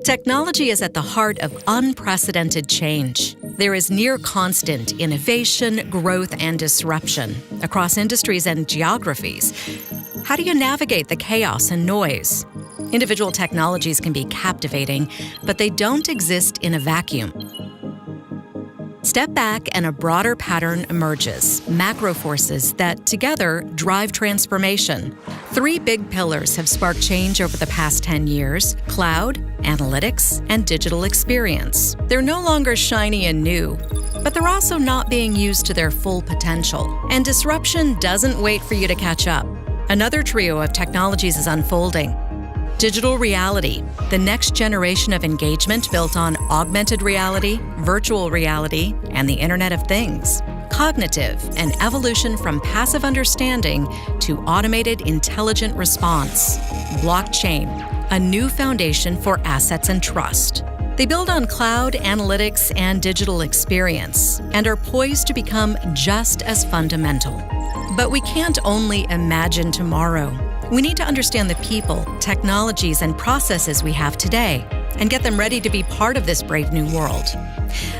Technology is at the heart of unprecedented change. There is near constant innovation, growth, and disruption across industries and geographies. How do you navigate the chaos and noise? Individual technologies can be captivating, but they don't exist in a vacuum. Step back and a broader pattern emerges, macro forces that together drive transformation. 3 big pillars have sparked change over the past 10 years: cloud, analytics, and digital experience. They're no longer shiny and new, but they're also not being used to their full potential. And disruption doesn't wait for you to catch up. Another trio of technologies is unfolding. Digital reality, the next generation of engagement built on augmented reality, virtual reality, and the Internet of Things. Cognitive, an evolution from passive understanding to automated intelligent response. Blockchain, a new foundation for assets and trust. They build on cloud, analytics, and digital experience, and are poised to become just as fundamental. But we can't only imagine tomorrow. We need to understand the people, technologies, and processes we have today, and get them ready to be part of this brave new world.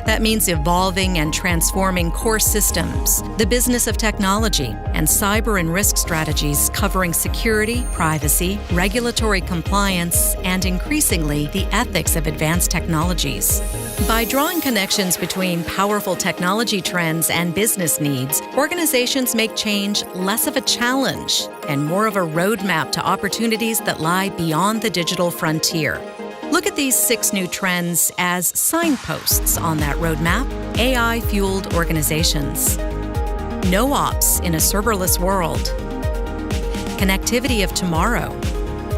That means evolving and transforming core systems, the business of technology, and cyber and risk strategies covering security, privacy, regulatory compliance, and increasingly the ethics of advanced technologies. By drawing connections between powerful technology trends and business needs, organizations make change less of a challenge and more of a roadmap to opportunities that lie beyond the digital frontier. Look at these 6 new trends as signposts on that roadmap. AI-fueled organizations. No ops in a serverless world. Connectivity of tomorrow.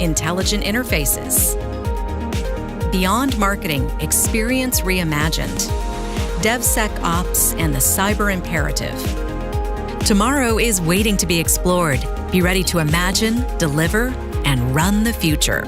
Intelligent interfaces. Beyond marketing, experience reimagined. DevSecOps and the cyber imperative. Tomorrow is waiting to be explored. Be ready to imagine, deliver, and run the future.